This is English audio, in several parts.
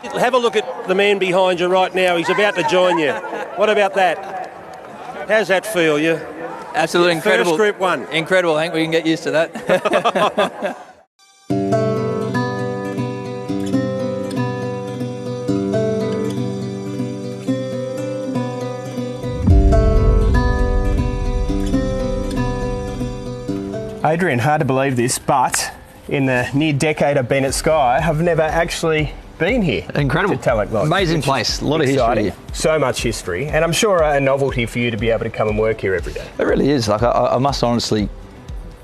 Have a look at the man behind you right now. He's about to join you. What about that? How's that feel? You absolutely incredible. First Group 1. Incredible. I think we can get used to that. Adrian, hard to believe this, but in the near decade I've been at Sky, I've never actually been here. Incredible. To Tulloch Lodge. Amazing place. A lot of history here. So much history, and I'm sure a novelty for you to be able to come and work here every day. It really is. Like I must honestly,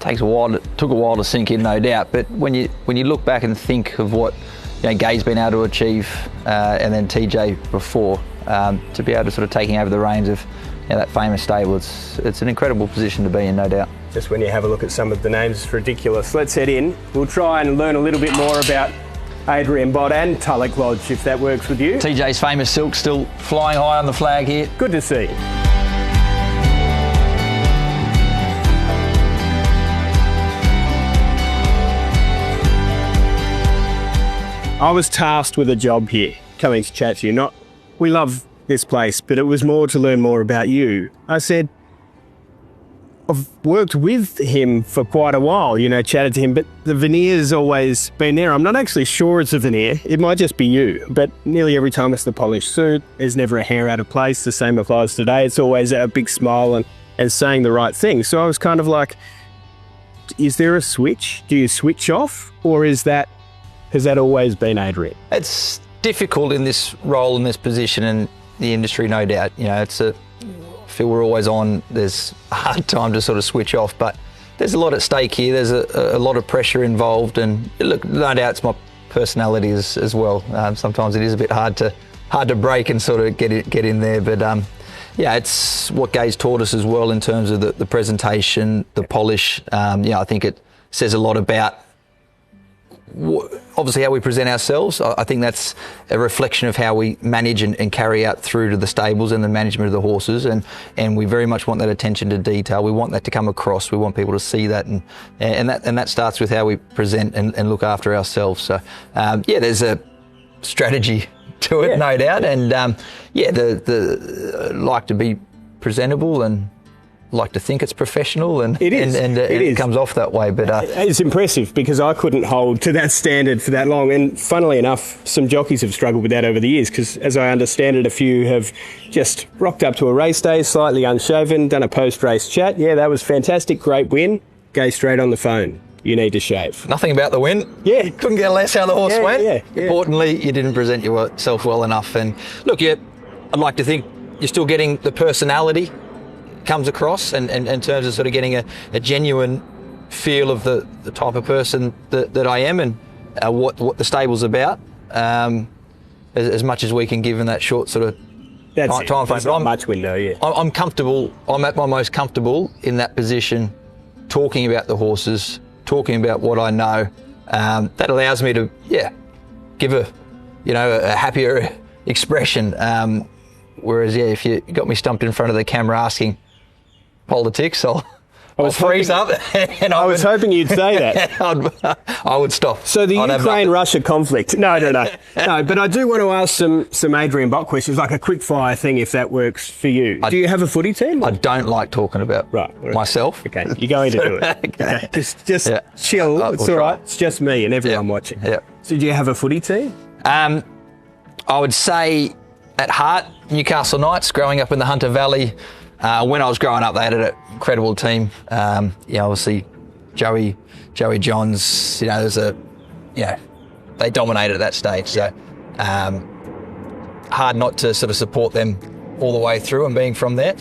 took a while to sink in, no doubt. But when you look back and think of what Gai's been able to achieve, and then TJ before, to be able to sort of taking over the reins of that famous stable, it's an incredible position to be in, no doubt. Just when you have a look at some of the names, it's ridiculous. Let's head in. We'll try and learn a little bit more about Adrian Bott and Tulloch Lodge, if that works with you. TJ's famous silk still flying high on the flag here. Good to see. I was tasked with a job here, coming to chat to you. We love this place, but it was more to learn more about you. I said, I've worked with him for quite a while, chatted to him, but the veneer's always been there. I'm not actually sure it's a veneer. It might just be you, but nearly every time it's the polished suit. There's never a hair out of place. The same applies today. It's always a big smile and saying the right thing. So I was kind of like, is there a switch? Do you switch off? Or has that always been Adrian? It's difficult in this role, in this position in the industry, no doubt. I feel we're always on. There's a hard time to sort of switch off, but there's a lot at stake here. There's a lot of pressure involved, and look, no doubt it's my personality as well. Sometimes it is a bit hard to break and sort of get in there, but it's what Gai's taught us as well in terms of the presentation, the polish. I think it says a lot about obviously how we present ourselves. I think that's a reflection of how we manage and carry out through to the stables and the management of the horses, and we very much want that attention to detail. We want that to come across. We want people to see that, and that starts with how we present and look after ourselves. So there's a strategy to it, no doubt, and the like to be presentable and like to think it's professional, and it comes off that way. But it's impressive, because I couldn't hold to that standard for that long. And funnily enough, some jockeys have struggled with that over the years, because as I understand it, a few have just rocked up to a race day, slightly unshaven, done a post-race chat. Yeah, that was fantastic, great win. Go straight on the phone. You need to shave. Nothing about the win. Yeah. Couldn't care less how the horse went. Yeah. Importantly, you didn't present yourself well enough. And look, I'd like to think you're still getting the personality comes across, and in terms of sort of getting a genuine feel of the type of person that I am, and what the stable's about, as much as we can give in that short sort of time frame. Not much window, yeah. I'm comfortable. I'm at my most comfortable in that position, talking about the horses, talking about what I know. That allows me to give a happier expression. Whereas if you got me stumped in front of the camera asking politics, I'll freeze up. And I was hoping you'd say that. I would stop. So the Ukraine-Russia conflict. No. But I do want to ask some Adrian Bott questions, like a quick-fire thing, if that works for you. Do you have a footy team? I don't like talking about myself. Okay, you're going to do it. Okay. Just chill. It's all right. It's just me and everyone watching. Yeah. So do you have a footy team? I would say, at heart, Newcastle Knights. Growing up in the Hunter Valley, when I was growing up, they had an incredible team. Obviously, Joey Johns. They dominated at that stage. So hard not to sort of support them all the way through, and being from there.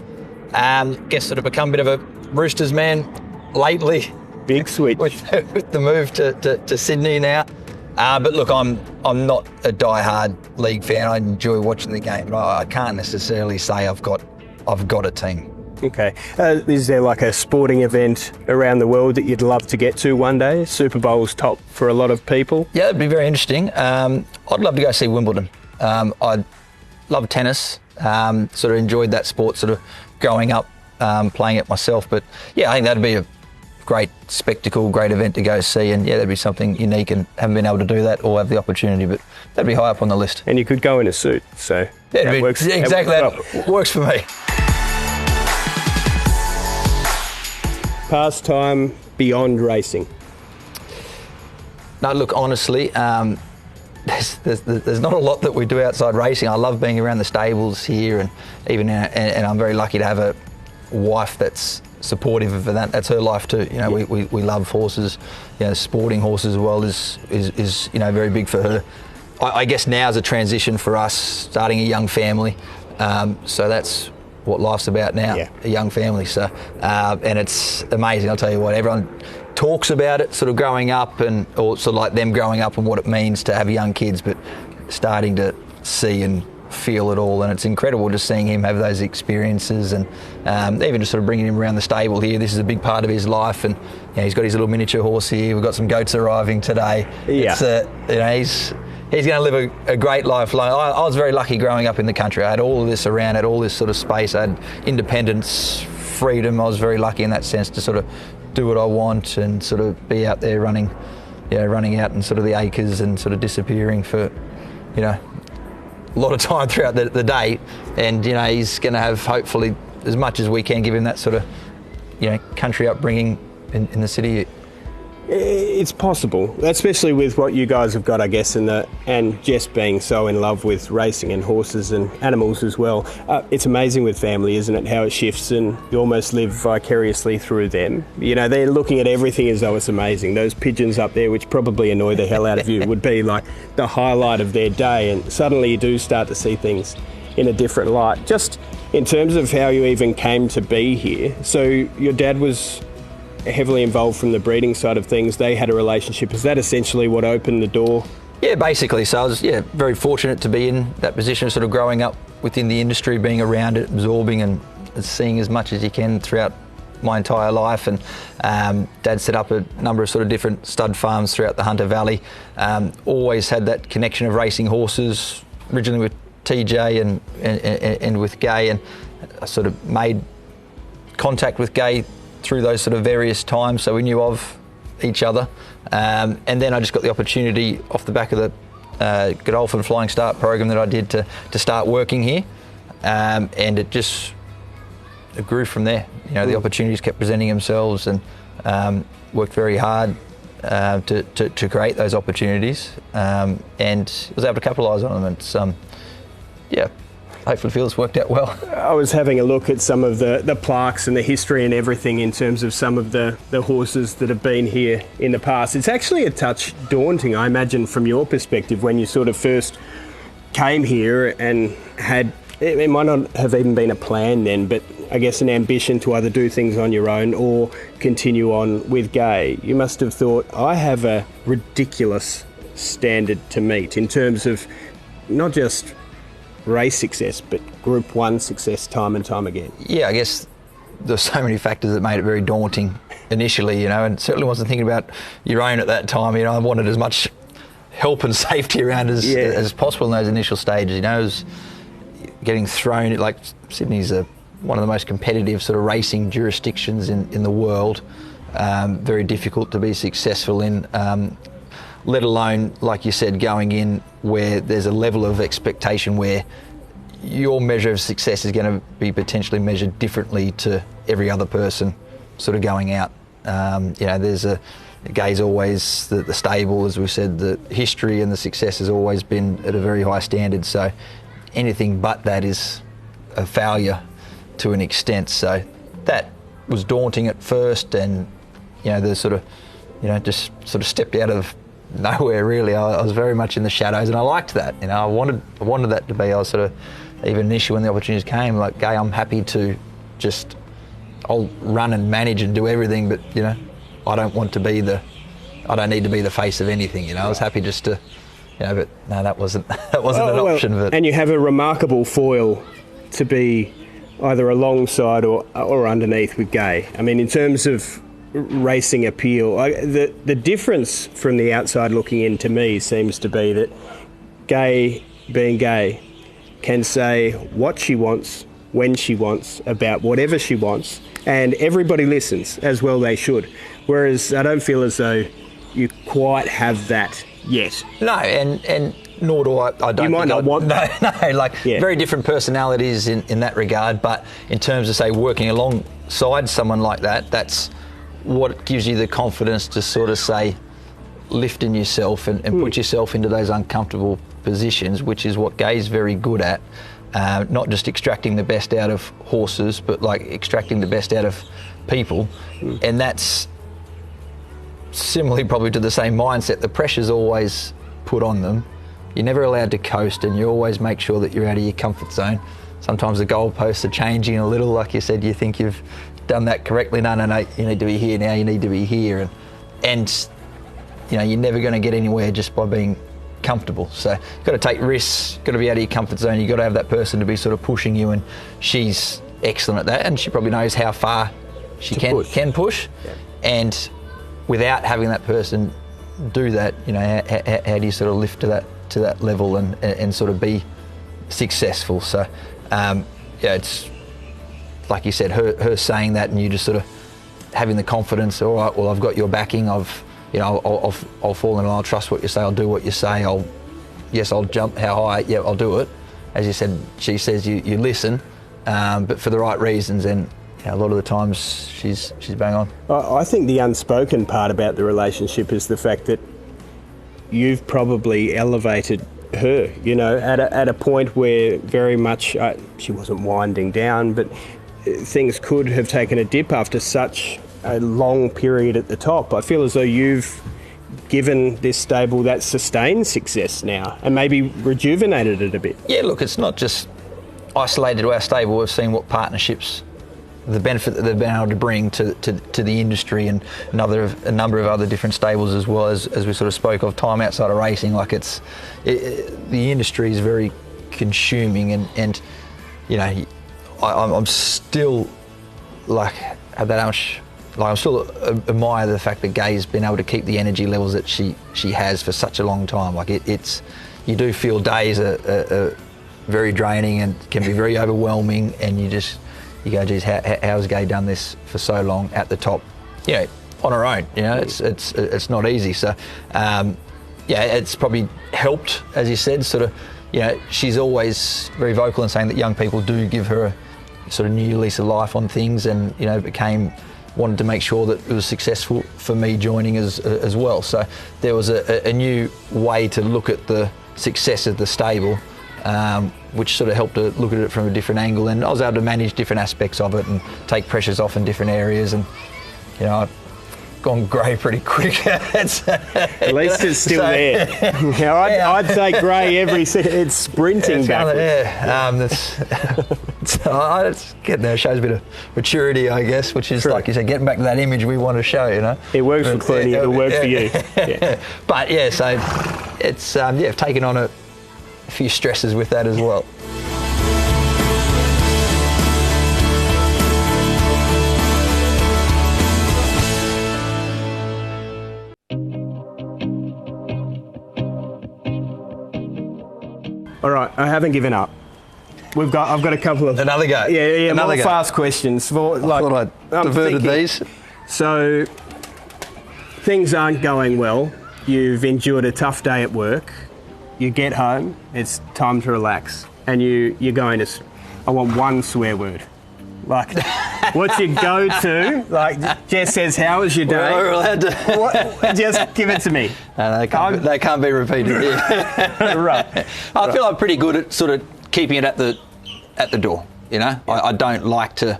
Guess sort of become a bit of a Roosters man lately. Big switch with the move to Sydney now. But look, I'm not a die-hard league fan. I enjoy watching the game, but I can't necessarily say I've got a team. Okay. Is there like a sporting event around the world that you'd love to get to one day? Super Bowl's top for a lot of people. Yeah, it'd be very interesting. I'd love to go see Wimbledon. I love tennis. Sort of enjoyed that sport sort of growing up, playing it myself. But yeah, I think that'd be a great spectacle, great event to go see, and yeah, that'd be something unique, and haven't been able to do that or have the opportunity, but that'd be high up on the list. And you could go in a suit, so yeah, works. Exactly, that works for me. Pastime beyond racing. No, look, honestly, there's not a lot that we do outside racing. I love being around the stables here, and even and I'm very lucky to have a wife that's supportive of that. That's her life too. You know, we love horses. You know, sporting horses as well is you know, very big for her. I guess now is a transition for us, starting a young family. So that's what life's about now, a young family. So and it's amazing. I'll tell you what, everyone talks about it sort of growing up, and or sort of like them growing up and what it means to have young kids, but starting to see and feel it all, and it's incredible just seeing him have those experiences, and even just sort of bringing him around the stable here. This is a big part of his life, and you know, he's got his little miniature horse here. We've got some goats arriving today. It's, you know, he's going to live a great life. I was very lucky growing up in the country. I had all of this around, I had all this sort of space. I had independence, freedom. I was very lucky in that sense to sort of do what I want and sort of be out there running out in sort of the acres and sort of disappearing for, you know, a lot of time throughout the day. And, you know, he's going to have, hopefully, as much as we can, give him that sort of, you know, country upbringing in the city. It's possible, especially with what you guys have got, I guess, and Jess being so in love with racing and horses and animals as well. It's amazing with family, isn't it, how it shifts, and you almost live vicariously through them. You know, they're looking at everything as though it's amazing. Those pigeons up there, which probably annoy the hell out of you, would be like the highlight of their day, and suddenly you do start to see things in a different light. Just in terms of how you even came to be here, so your dad was heavily involved from the breeding side of things. They had a relationship. Is that essentially what opened the door? Yeah, basically. So I was very fortunate to be in that position, sort of growing up within the industry, being around it, absorbing and seeing as much as you can throughout my entire life. And Dad set up a number of sort of different stud farms throughout the Hunter Valley. Always had that connection of racing horses, originally with TJ and with Gai, and I sort of made contact with Gai through those sort of various times, so we knew of each other, and then I just got the opportunity off the back of the Godolphin Flying Start program that I did to start working here, and it grew from there. You know, the opportunities kept presenting themselves, and worked very hard to create those opportunities, and was able to capitalise on them. It's hopefully feels worked out well. I was having a look at some of the plaques and the history and everything in terms of some of the horses that have been here in the past. It's actually a touch daunting, I imagine, from your perspective, when you sort of first came here and had, it might not have even been a plan then, but I guess an ambition to either do things on your own or continue on with Gai. You must have thought, I have a ridiculous standard to meet in terms of not just race success, but Group 1 success time and time again. Yeah, I guess there's so many factors that made it very daunting initially, you know, and certainly wasn't thinking about your own at that time. You know, I wanted as much help and safety around as possible in those initial stages. You know, it was getting thrown, like Sydney's one of the most competitive sort of racing jurisdictions in the world. Very difficult to be successful in, let alone, like you said, going in where there's a level of expectation where your measure of success is going to be potentially measured differently to every other person sort of going out. You know, there's Gai's always the stable, as we said, the history and the success has always been at a very high standard. So anything but that is a failure to an extent. So that was daunting at first, and you know, the sort of, you know, just sort of stepped out of nowhere really. I was very much in the shadows, and I liked that. You know, I wanted that to be. I was sort of, even initially when the opportunities came, like, Gai, I'm happy to just, I'll run and manage and do everything, but you know, I don't need to be the face of anything. You know, I was happy just to, you know, but no, that wasn't an option. But and you have a remarkable foil to be either alongside or underneath with Gai. I mean, in terms of racing appeal, the difference from the outside looking in to me seems to be that Gai, being Gai, can say what she wants, when she wants, about whatever she wants, and everybody listens, as well they should. Whereas I don't feel as though you quite have that yet. No, and nor do I. I don't. You might not want. No, very different personalities in that regard. But in terms of, say, working alongside someone like that, that's what gives you the confidence to sort of, say, lift in yourself and put yourself into those uncomfortable positions, which is what Gai's very good at. Not just extracting the best out of horses, but like extracting the best out of people. And that's similarly probably to the same mindset. The pressure's always put on them. You're never allowed to coast, and you always make sure that you're out of your comfort zone. Sometimes the goalposts are changing a little. Like you said, you think you've done that correctly. No, you need to be here now, you need to be here. And you know, you're never going to get anywhere just by being comfortable. So you've got to take risks, got to be out of your comfort zone. You've got to have that person to be sort of pushing you, and she's excellent at that, and she probably knows how far she can push. Yeah. And without having that person do that, you know, how do you sort of lift to that level and sort of be successful? So it's like you said, her saying that, and you just sort of having the confidence. All right, well, I've got your backing. I'll fall in and I'll trust what you say. I'll do what you say. I'll jump how high. Yeah, I'll do it. As you said, she says you listen, but for the right reasons. And a lot of the times she's bang on. I think the unspoken part about the relationship is the fact that you've probably elevated her, you know, at a point where very much she wasn't winding down, but things could have taken a dip after such a long period at the top. I feel as though you've given this stable that sustained success now and maybe rejuvenated it a bit. Yeah, look, it's not just isolated to our stable. We've seen what partnerships, the benefit that they've been able to bring to the industry, and a number of other different stables, as well as we sort of spoke of, time outside of racing. Like the industry is very consuming, and you know, I'm still like at that much. Like, I still admire the fact that Gai's been able to keep the energy levels that she has for such a long time. Like it's you do feel days are very draining and can be very overwhelming, and you go, geez, how's Gai done this for so long at the top? You know, on her own. You know, it's not easy. So it's probably helped, as you said. Sort of, you know, she's always very vocal in saying that young people do give her a sort of new lease of life on things, and you know, wanted to make sure that it was successful for me joining as well. So there was a new way to look at the success of the stable, which sort of helped to look at it from a different angle, and I was able to manage different aspects of it and take pressures off in different areas. And you know, I've gone grey pretty quick. At least it's still there. I'd say grey it's sprinting backwards. It's getting there. It shows a bit of maturity, I guess, which is, like you said, getting back to that image we want to show, you know. It works for Clooney, it'll work for you. Yeah. But yeah, so it's I've taken on a few stresses with that as well. All right, I haven't given up. I've got a couple of another go. Yeah, more fast questions. I thought I diverted these. So things aren't going well. You've endured a tough day at work. You get home. It's time to relax, and you're going to. I want one swear word. Like, what's your go-to? Like, Jess says, "How was your day?" We're allowed to. Just give it to me. No, they can't be repeated. Right. I feel I'm pretty good at sort of keeping it at the door. You know, I don't like to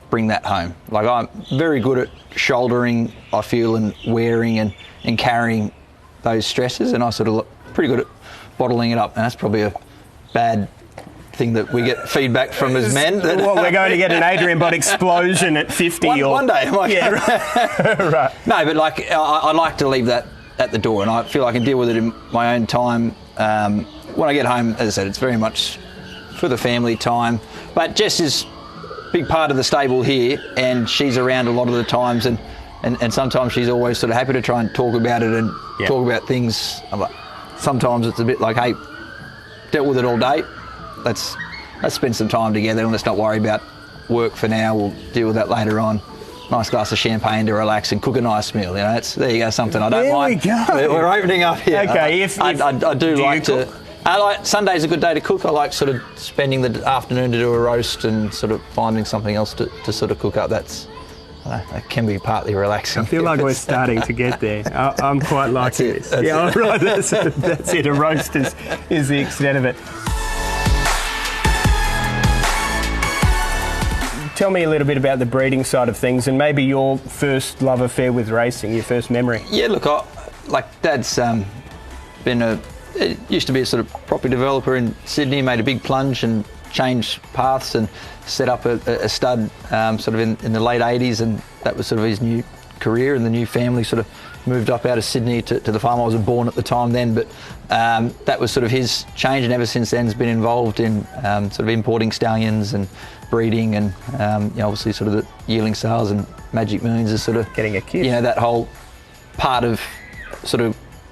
bring that home. Like, I'm very good at shouldering, I feel, and wearing and carrying those stresses, and I sort of look pretty good at bottling it up. And that's probably a bad thing that we get feedback from as men. Well, we're going to get an Adrian Bott explosion at 50 one day. Right. No, but like I like to leave that at the door, and I feel I can deal with it in my own time. When I get home, as I said, it's very much for the family time. But Jess is a big part of the stable here, and she's around a lot of the times, and sometimes she's always sort of happy to try and talk about it and talk about things. Sometimes it's a bit like, hey, dealt with it all day. Let's spend some time together, and let's not worry about work for now. We'll deal with that later on. nice glass of champagne to relax and cook a nice meal. You know, there you go, something I don't mind. There we go. We're opening up here. Okay, I do like to. Cook? Sunday's a good day to cook. I like sort of spending the afternoon to do a roast and sort of finding something else to sort of cook up. That can be partly relaxing. I feel like we're starting to get there. I'm quite liking this. Yeah, right. That's it. A roast is the extent of it. Tell me a little bit about the breeding side of things and maybe your first love affair with racing, your first memory. Yeah, look, Dad's used to be a sort of property developer in Sydney, made a big plunge and changed paths and set up a stud sort of in the late 80s, and that was sort of his new career, and the new family sort of moved up out of Sydney to the farm. I wasn't born at the time then, but that was sort of his change, and ever since then has been involved in sort of importing stallions and breeding, and obviously sort of the yearling sales and Magic Millions is sort of getting a kid. That whole part of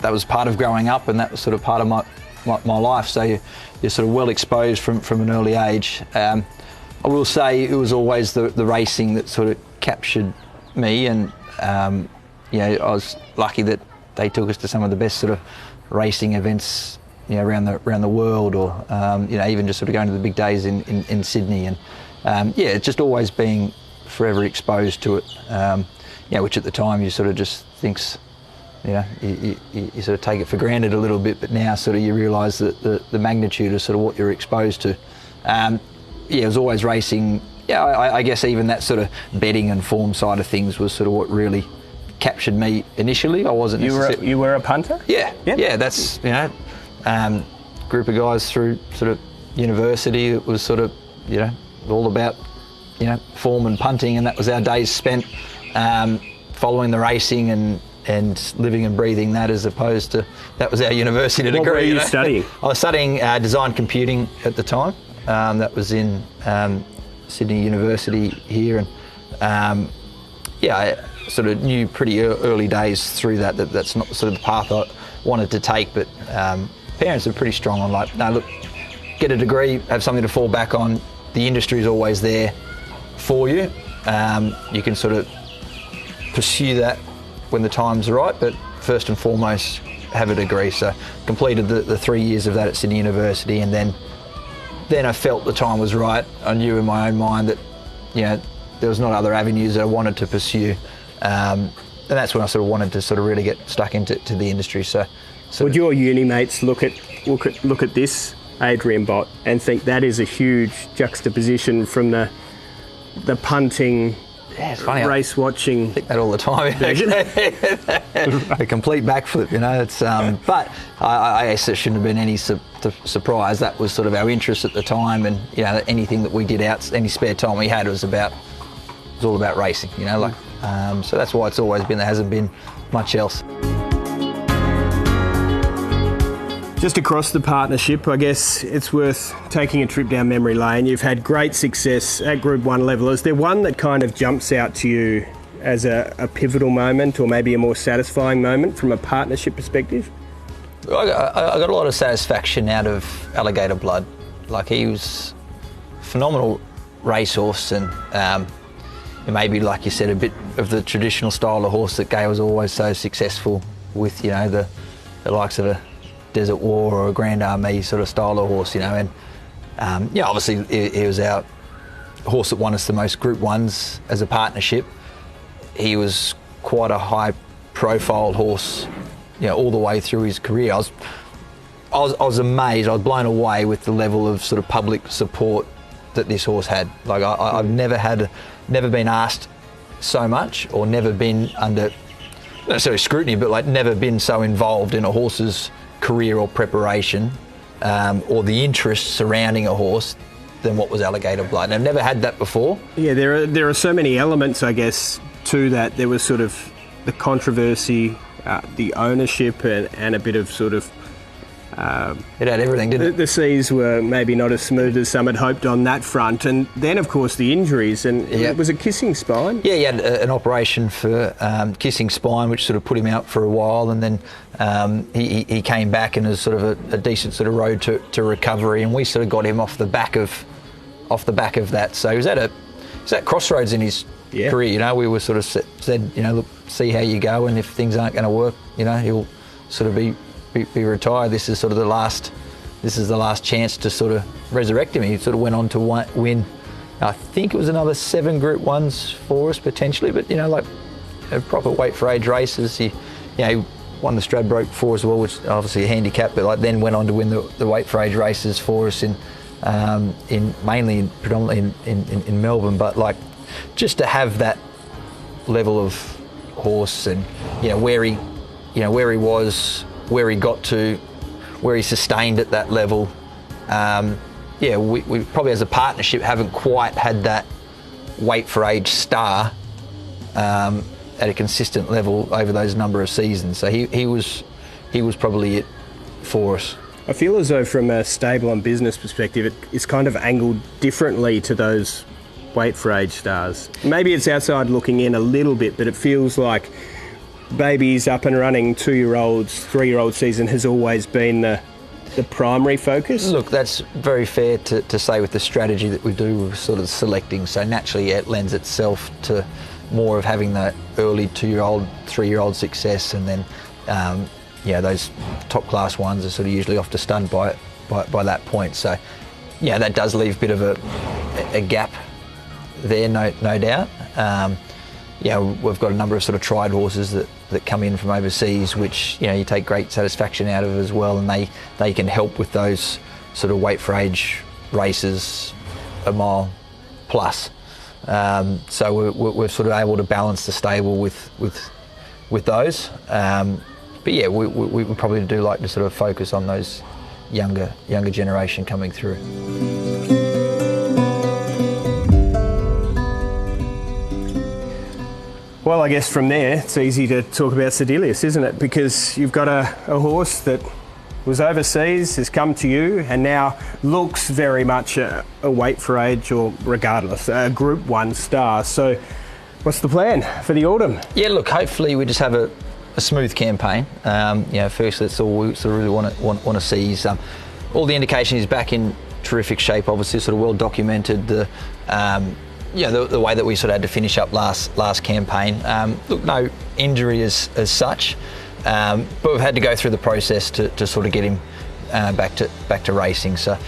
that was part of growing up, and that was sort of part of my life. So you're sort of well exposed from an early age. I will say it was always the racing that sort of captured me, and I was lucky that they took us to some of the best sort of racing events around the world, or even just sort of going to the big days in Sydney, and it's just always being forever exposed to it, which at the time you sort of just thinks, you sort of take it for granted a little bit, but now sort of you realise that the magnitude of sort of what you're exposed to. It was always racing. I guess even that sort of betting and form side of things was sort of what really captured me initially. I wasn't. You were a punter? Yeah. Yep. Yeah. That's group of guys through sort of university. It was sort of all about form and punting, and that was our days spent following the racing and living and breathing that, as opposed to that was our university degree. What were you studying? I was studying design computing at the time. That was in Sydney University here, and I sort of knew pretty early days through that's not sort of the path I wanted to take, but parents are pretty strong on look, get a degree, have something to fall back on. The industry is always there for you. You can sort of pursue that when the time's right, but first and foremost, have a degree. So completed the 3 years of that at Sydney University, and then I felt the time was right. I knew in my own mind that there was not other avenues that I wanted to pursue, and that's when I sort of wanted to sort of really get stuck into the industry. So would your uni mates look at this Adrian Bott and think that is a huge juxtaposition from the punting, it's funny, race watching? I think that all the time. A complete backflip, It's but I guess it shouldn't have been any surprise. That was sort of our interest at the time, and anything that we did out, any spare time we had, was all about racing. So that's why it's always been. There hasn't been much else. Just across the partnership, I guess it's worth taking a trip down memory lane. You've had great success at Group 1 level. Is there one that kind of jumps out to you as a pivotal moment, or maybe a more satisfying moment from a partnership perspective? I got a lot of satisfaction out of Alligator Blood. He was a phenomenal racehorse, and maybe, like you said, a bit of the traditional style of horse that Gai was always so successful with, the likes of a Desert War or a Grand Army sort of style of horse, and obviously he was our horse that won us the most Group 1s as a partnership. He was quite a high profile horse, all the way through his career. I was amazed, I was blown away with the level of sort of public support that this horse had. I've never been asked so much, or never been under, not necessarily scrutiny, but never been so involved in a horse's career or preparation, or the interest surrounding a horse, than what was Alligator Blood. And I've never had that before. Yeah, there are so many elements, I guess, to that. There was sort of the controversy, the ownership, and a bit of sort of... it had everything, didn't it? The seas were maybe not as smooth as some had hoped on that front. And then, of course, the injuries. And it was a kissing spine. Yeah, he had an operation for kissing spine, which sort of put him out for a while. And then he came back and was sort of a decent sort of road to recovery. And we sort of got him off the back of that. So he was at crossroads in his career. You know, we were sort of said, you know, look, see how you go, and if things aren't going to work, you know, he'll sort of be retired. This is sort of the last chance to sort of resurrect him. He sort of went on to win, I think it was another 7 Group 1s for us potentially, but you know, like a proper weight for age races. He won the Stradbroke for us as well, which obviously a handicap, but like then went on to win the weight for age races for us predominantly in Melbourne. But like, just to have that level of horse, and you know where he was, where he got to, where he sustained at that level. We probably as a partnership haven't quite had that weight for age star at a consistent level over those number of seasons. So he was probably it for us. I feel as though from a stable and business perspective, it's kind of angled differently to those weight for age stars. Maybe it's outside looking in a little bit, but it feels like babies up and running, 2-year-olds, 3-year-old season has always been the primary focus. Look, that's very fair to say with the strategy that we do with sort of selecting. So naturally it lends itself to more of having the early 2-year-old, 3-year-old success, and then those top class ones are sort of usually off to stud by that point. So yeah, that does leave a bit of a gap there, no doubt. We've got a number of sort of tried horses that come in from overseas, which you take great satisfaction out of as well, and they can help with those sort of weight for age races, a mile plus. So we're sort of able to balance the stable with those. But yeah, we probably do like to sort of focus on those younger generation coming through. Well, I guess from there, it's easy to talk about Sedelius, isn't it? Because you've got a horse that was overseas, has come to you, and now looks very much a weight for age, or regardless, a Group 1 star. So what's the plan for the autumn? Yeah, look, hopefully we just have a smooth campaign. Firstly, that's all we sort of really want to see. Is, all the indication is back in terrific shape, obviously sort of well documented. The way that we sort of had to finish up last campaign. Look, no injury as such, but we've had to go through the process to sort of get him back to racing. So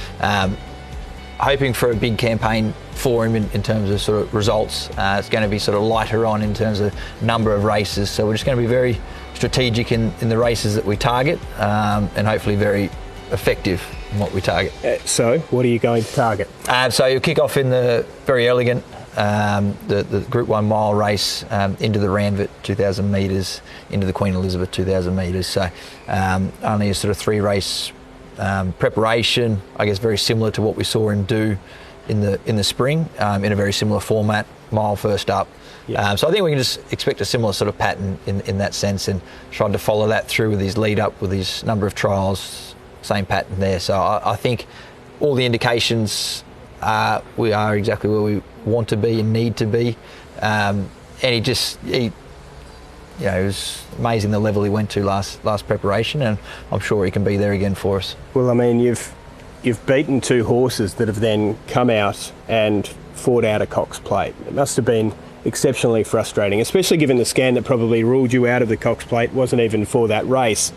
hoping for a big campaign for him in terms of sort of results. It's going to be sort of lighter on in terms of number of races. So we're just going to be very strategic in the races that we target, and hopefully very effective in what we target. So what are you going to target? So you'll kick off in the very elegant, the Group 1 mile race, into the Ranvet 2,000 metres, into the Queen Elizabeth 2,000 metres. So only a sort of 3 race preparation, I guess very similar to what we saw him do in the spring, in a very similar format, mile first up. Yeah. So I think we can just expect a similar sort of pattern in that sense, and trying to follow that through with his lead up, with his number of trials, same pattern there. So I think all the indications we are exactly where we want to be and need to be. And it was amazing the level he went to last preparation, and I'm sure he can be there again for us. Well, I mean, you've beaten 2 horses that have then come out and fought out a Cox Plate. It must have been exceptionally frustrating, especially given the scan that probably ruled you out of the Cox Plate wasn't even for that race.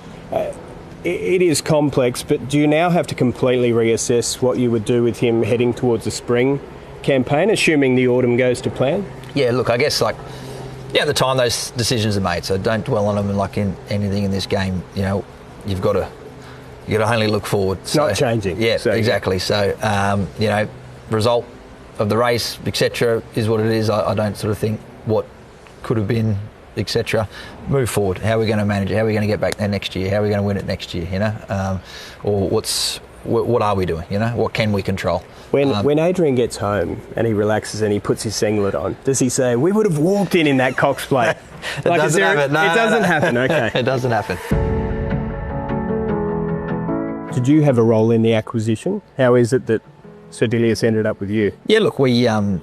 It is complex, but do you now have to completely reassess what you would do with him heading towards the spring campaign, assuming the autumn goes to plan? Yeah, look, I guess at the time those decisions are made, so don't dwell on them. Like in anything in this game, you've got to only look forward. It's not changing. Yeah, so, exactly. So result of the race, etc., is what it is. I don't sort of think what could have been, etc. Move forward. How are we going to manage it? How are we going to get back there next year? How are we going to win it next year? Or what are we doing? What can we control? When Adrian gets home and he relaxes and he puts his singlet on, does he say, "We would have walked in that Cox Plate"? It doesn't happen. No, it doesn't happen. Okay. It doesn't happen. Did you have a role in the acquisition? How is it that Sedelius ended up with you? Yeah, look, we go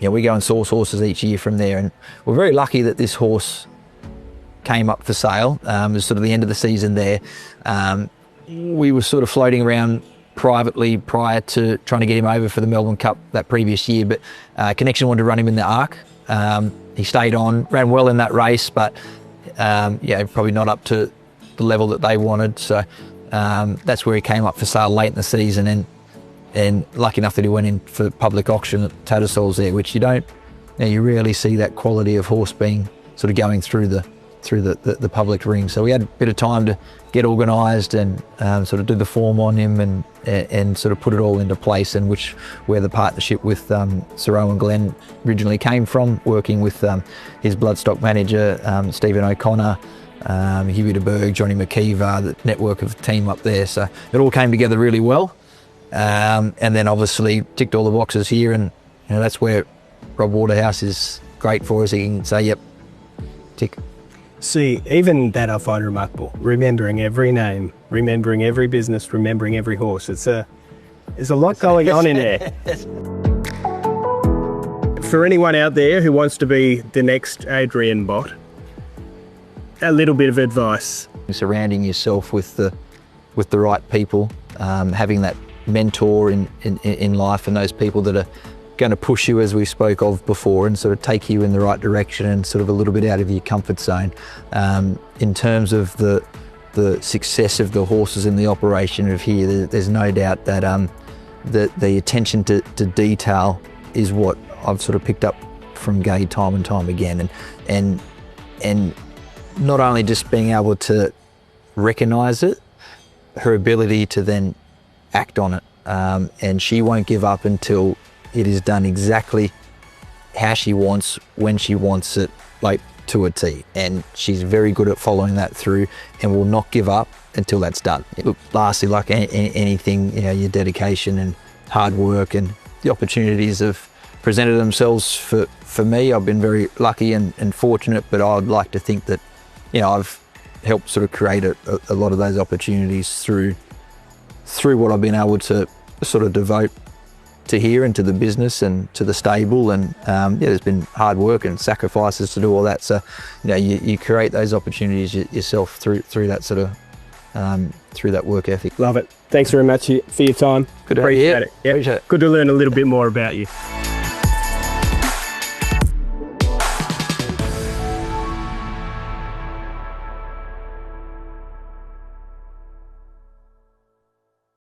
and source horses each year from there, and we're very lucky that this horse came up for sale. It was sort of the end of the season there. We were sort of floating around privately prior to trying to get him over for the Melbourne Cup that previous year, but Connection wanted to run him in the Arc, He stayed on, ran well in that race, but yeah, probably not up to the level that they wanted. So that's where he came up for sale late in the season, and lucky enough that he went in for public auction at Tattersalls there, which you rarely see that quality of horse being sort of going through the public ring. So we had a bit of time to get organised and sort of do the form on him and sort of put it all into place, and where the partnership with Sir Owen Glenn originally came from, working with his bloodstock manager, Stephen O'Connor, Huey de Berg, Johnny McKeever, the network of team up there. So it all came together really well. And then obviously ticked all the boxes here, and that's where Rob Waterhouse is great for us. He can say, yep, tick. See, even that I find remarkable. Remembering every name, remembering every business, remembering every horse. There's a lot going on in there. For anyone out there who wants to be the next Adrian Bott, a little bit of advice. Surrounding yourself with the right people, having that mentor in life, and those people that are going to push you, as we spoke of before, and sort of take you in the right direction and sort of a little bit out of your comfort zone. In terms of the success of the horses in the operation of here, there's no doubt that the attention to detail is what I've sort of picked up from Gai time and time again, and not only just being able to recognise it, her ability to then act on it, and she won't give up until it is done exactly how she wants, when she wants it, like to a T. And she's very good at following that through, and will not give up until that's done. Look, lastly, like anything, your dedication and hard work and the opportunities have presented themselves for me. I've been very lucky and fortunate, but I'd like to think that, I've helped sort of create a lot of those opportunities through what I've been able to sort of devote to here and to the business and to the stable, and there's been hard work and sacrifices to do all that. So you create those opportunities yourself through that sort of through that work ethic. Love it. Thanks very much for your time. Good to have you here. Appreciate it. Yep. Appreciate it. Good to learn a little bit more about you.